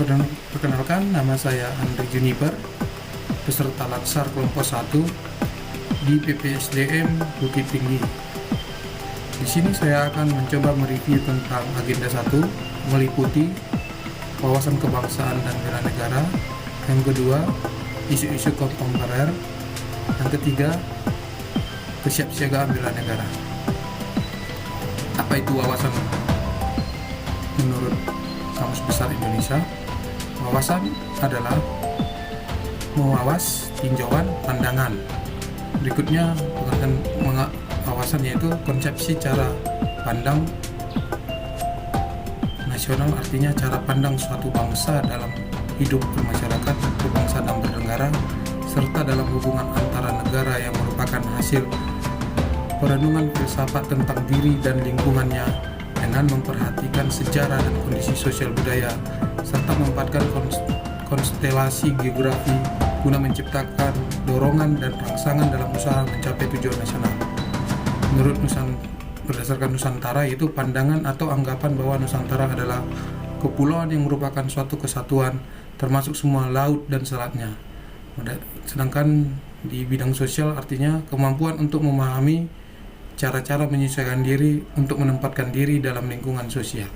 Perkenalkan, nama saya Andri Juniper, peserta Latsar kelompok 1 di PPSDM Bukit Tinggi. Di sini saya akan mencoba mereview tentang agenda 1, meliputi wawasan kebangsaan dan bela negara. Yang kedua, isu-isu kontemporer. Yang ketiga, kesiapsiagaan bela negara. Apa itu wawasan menurut Kamus Besar Indonesia? Wawasan adalah mewawas, tinjauan, pandangan. Berikutnya pengertian wawasan yaitu konsepsi cara pandang nasional, artinya cara pandang suatu bangsa dalam hidup bermasyarakat, berbangsa dan bernegara, serta dalam hubungan antara negara yang merupakan hasil perenungan filsafat tentang diri dan lingkungannya dengan memperhatikan sejarah dan kondisi sosial budaya, serta memanfaatkan konstelasi geografi guna menciptakan dorongan dan rangsangan dalam usaha mencapai tujuan nasional. Berdasarkan Nusantara, yaitu pandangan atau anggapan bahwa Nusantara adalah kepulauan yang merupakan suatu kesatuan, termasuk semua laut dan selatnya. Sedangkan di bidang sosial artinya kemampuan untuk memahami cara-cara menyesuaikan diri untuk menempatkan diri dalam lingkungan sosial.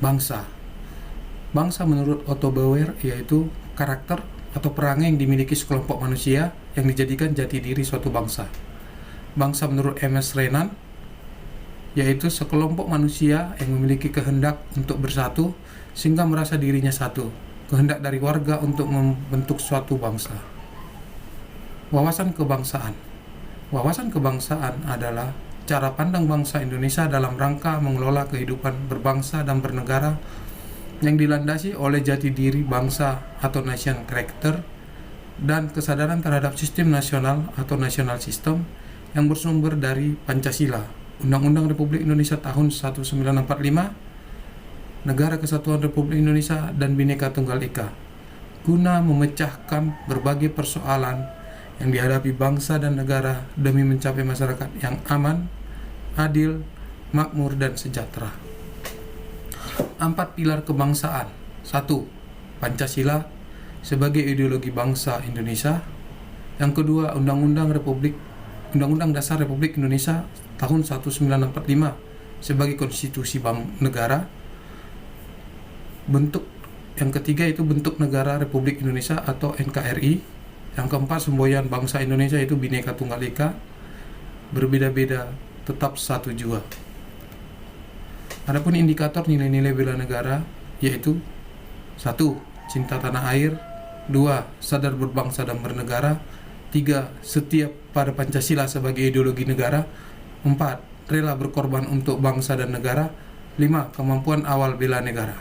Bangsa menurut Otto Bauer yaitu karakter atau perangai yang dimiliki sekelompok manusia yang dijadikan jati diri suatu bangsa. Bangsa menurut M.S. Renan yaitu sekelompok manusia yang memiliki kehendak untuk bersatu sehingga merasa dirinya satu, kehendak dari warga untuk membentuk suatu bangsa. Wawasan kebangsaan adalah cara pandang bangsa Indonesia dalam rangka mengelola kehidupan berbangsa dan bernegara yang dilandasi oleh jati diri bangsa atau nation character dan kesadaran terhadap sistem nasional atau national system yang bersumber dari Pancasila, Undang-Undang Republik Indonesia tahun 1945, Negara Kesatuan Republik Indonesia, dan Bhinneka Tunggal Ika, guna memecahkan berbagai persoalan yang dihadapi bangsa dan negara demi mencapai masyarakat yang aman, adil, makmur, dan sejahtera. 4 pilar kebangsaan. 1. Pancasila sebagai ideologi bangsa Indonesia. Yang kedua, Undang-Undang Dasar Republik Indonesia tahun 1945 sebagai konstitusi negara. Yang ketiga itu bentuk negara Republik Indonesia atau NKRI. Yang keempat, semboyan bangsa Indonesia itu Bhinneka Tunggal Ika, berbeda-beda tetap satu jua. Adapun indikator nilai-nilai bela negara yaitu 1. Cinta tanah air, 2. Sadar berbangsa dan bernegara, 3. Setia pada Pancasila sebagai ideologi negara, 4. Rela berkorban untuk bangsa dan negara, 5. Kemampuan awal bela negara.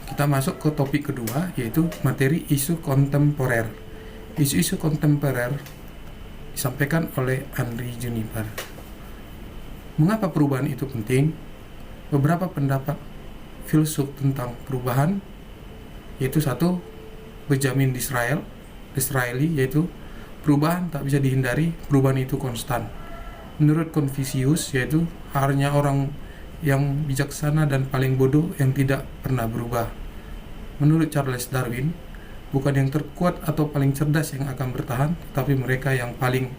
Kita masuk ke topik kedua, yaitu materi isu kontemporer. Isu-isu kontemporer disampaikan oleh Andri Juniper. Mengapa perubahan itu penting? Beberapa pendapat filsuf tentang perubahan, yaitu 1. Benjamin Disraeli, yaitu perubahan tak bisa dihindari, perubahan itu konstan. Menurut Confucius, yaitu hanya orang yang bijaksana dan paling bodoh yang tidak pernah berubah. Menurut Charles Darwin, bukan yang terkuat atau paling cerdas yang akan bertahan, tetapi mereka yang paling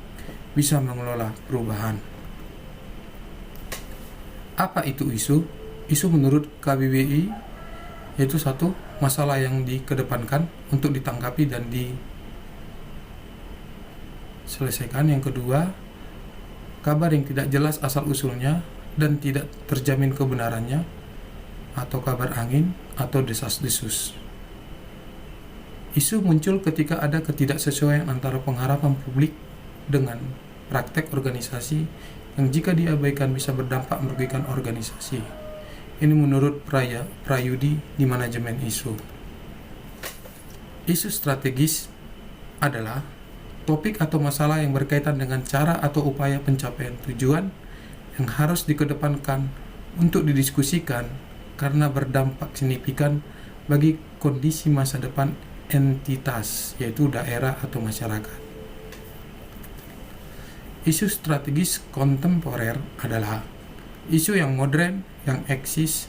bisa mengelola perubahan. Apa itu isu? Isu menurut KBBI yaitu 1. Masalah yang dikedepankan untuk ditanggapi dan diselesaikan. Yang kedua, kabar yang tidak jelas asal-usulnya dan tidak terjamin kebenarannya, atau kabar angin atau desas-desus. Isu muncul ketika ada ketidaksesuaian antara pengharapan publik dengan praktek organisasi yang jika diabaikan bisa berdampak merugikan organisasi. Ini menurut Prayudi di manajemen isu. Isu strategis adalah topik atau masalah yang berkaitan dengan cara atau upaya pencapaian tujuan yang harus dikedepankan untuk didiskusikan karena berdampak signifikan bagi kondisi masa depan entitas, yaitu daerah atau masyarakat. Isu strategis kontemporer adalah isu yang modern, yang eksis,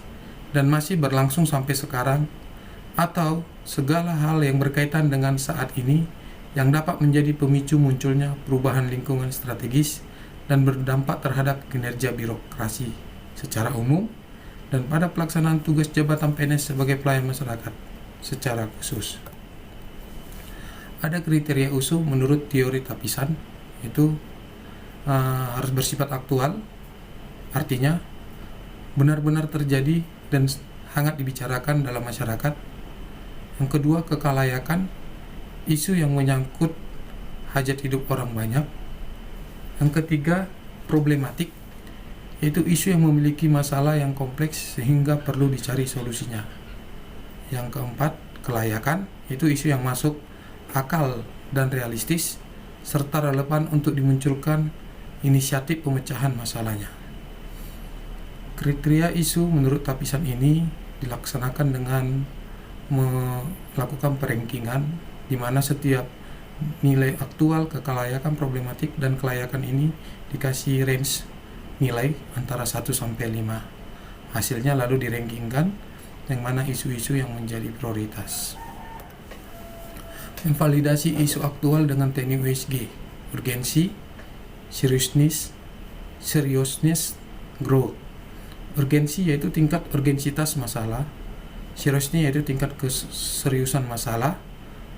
dan masih berlangsung sampai sekarang, atau segala hal yang berkaitan dengan saat ini yang dapat menjadi pemicu munculnya perubahan lingkungan strategis dan berdampak terhadap kinerja birokrasi secara umum dan pada pelaksanaan tugas jabatan PNS sebagai pelayan masyarakat secara khusus. Ada kriteria USU menurut teori tapisan, yaitu harus bersifat aktual, artinya benar-benar terjadi dan hangat dibicarakan dalam masyarakat. Yang kedua, kekalayakan, isu yang menyangkut hajat hidup orang banyak. Yang ketiga, problematik, yaitu isu yang memiliki masalah yang kompleks sehingga perlu dicari solusinya. Yang keempat, kelayakan, yaitu isu yang masuk akal dan realistis serta relevan untuk dimunculkan inisiatif pemecahan masalahnya. Kriteria isu menurut tapisan ini dilaksanakan dengan melakukan perankingan di mana setiap nilai aktual, kekelayakan, problematik, dan kelayakan ini dikasih range nilai antara 1 sampai 5. Hasilnya lalu dirankingkan yang mana isu-isu yang menjadi prioritas. Invalidasi isu aktual dengan teknik USG, urgensi, seriousness, growth. Urgensi yaitu tingkat urgensitas masalah, seriousness yaitu tingkat keseriusan masalah,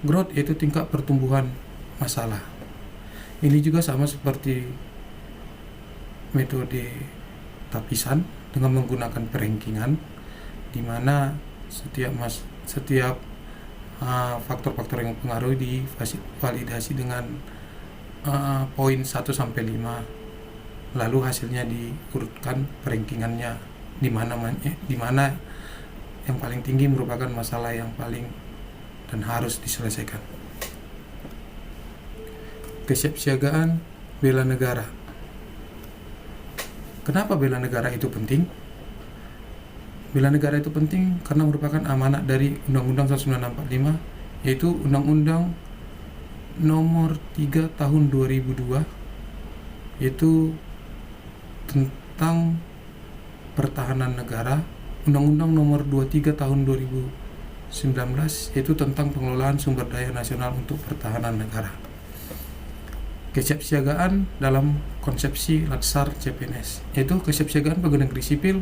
growth yaitu tingkat pertumbuhan masalah. Ini juga sama seperti metode tapisan dengan menggunakan perankingan, di mana setiap faktor-faktor yang mempengaruhi divalidasi dengan poin 1 sampai 5. Lalu hasilnya diurutkan perankingannya di mana yang paling tinggi merupakan masalah yang paling dan harus diselesaikan. Kesiapsiagaan bela negara. Kenapa bela negara itu penting? Bela negara itu penting karena merupakan amanat dari Undang-Undang 1945, yaitu Undang-Undang Nomor 3 Tahun 2002, yaitu tentang pertahanan negara, Undang-Undang Nomor 23 Tahun 2019, yaitu tentang pengelolaan sumber daya nasional untuk pertahanan negara. Kesiapsiagaan dalam konsepsi Latsar CPNS, yaitu kesiapsiagaan pegawai negeri sipil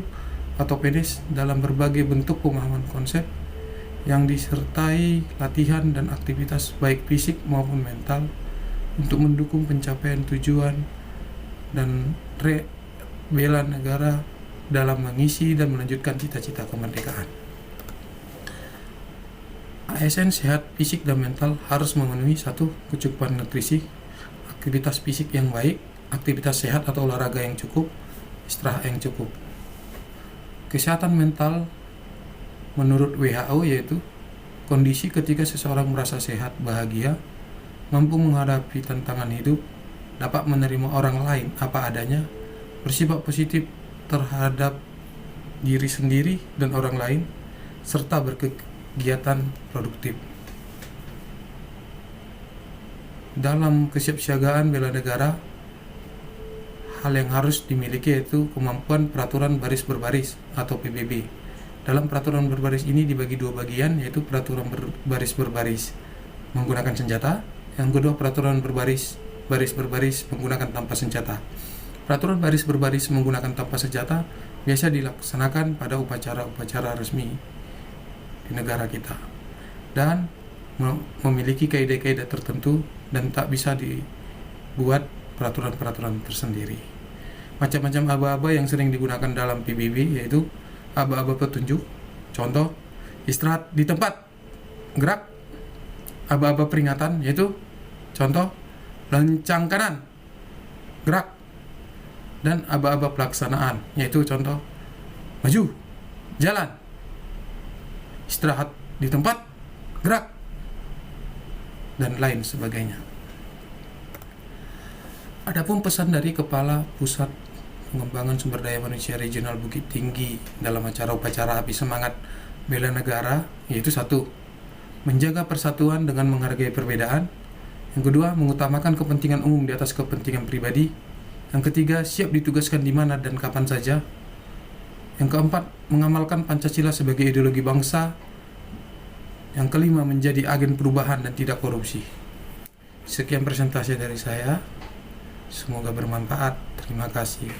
atau PNS dalam berbagai bentuk pemahaman konsep yang disertai latihan dan aktivitas baik fisik maupun mental untuk mendukung pencapaian tujuan dan bela negara dalam mengisi dan melanjutkan cita-cita kemerdekaan. ASN sehat fisik dan mental harus memenuhi 1. Kecukupan nutrisi, aktivitas fisik yang baik, aktivitas sehat atau olahraga yang cukup, istirahat yang cukup. Kesehatan mental menurut WHO yaitu kondisi ketika seseorang merasa sehat, bahagia, mampu menghadapi tantangan hidup, dapat menerima orang lain apa adanya, bersifat positif terhadap diri sendiri dan orang lain, serta berkegiatan produktif. Dalam kesiapsiagaan bela negara, hal yang harus dimiliki yaitu kemampuan peraturan baris berbaris atau PBB. Dalam peraturan berbaris ini dibagi 2 bagian, yaitu peraturan baris berbaris menggunakan senjata, yang kedua peraturan baris berbaris menggunakan tanpa senjata. Peraturan baris berbaris menggunakan tanpa senjata biasa dilaksanakan pada upacara-upacara resmi di negara kita dan memiliki kaidah-kaidah tertentu dan tak bisa dibuat peraturan-peraturan tersendiri. Macam-macam aba-aba yang sering digunakan dalam PBB yaitu aba-aba petunjuk, contoh istirahat di tempat, gerak. Aba-aba peringatan yaitu contoh lencang kanan, gerak. Dan aba-aba pelaksanaan yaitu contoh maju, jalan, istirahat di tempat, gerak, dan lain sebagainya. Adapun pesan dari Kepala Pusat Pengembangan Sumber Daya Manusia Regional Bukit Tinggi dalam acara upacara Api Semangat Bela Negara yaitu 1. Menjaga persatuan dengan menghargai perbedaan. Yang kedua, mengutamakan kepentingan umum di atas kepentingan pribadi. Yang ketiga, siap ditugaskan di mana dan kapan saja. Yang keempat, mengamalkan Pancasila sebagai ideologi bangsa. Yang kelima, menjadi agen perubahan dan tidak korupsi. Sekian presentasi dari saya. Semoga bermanfaat. Terima kasih.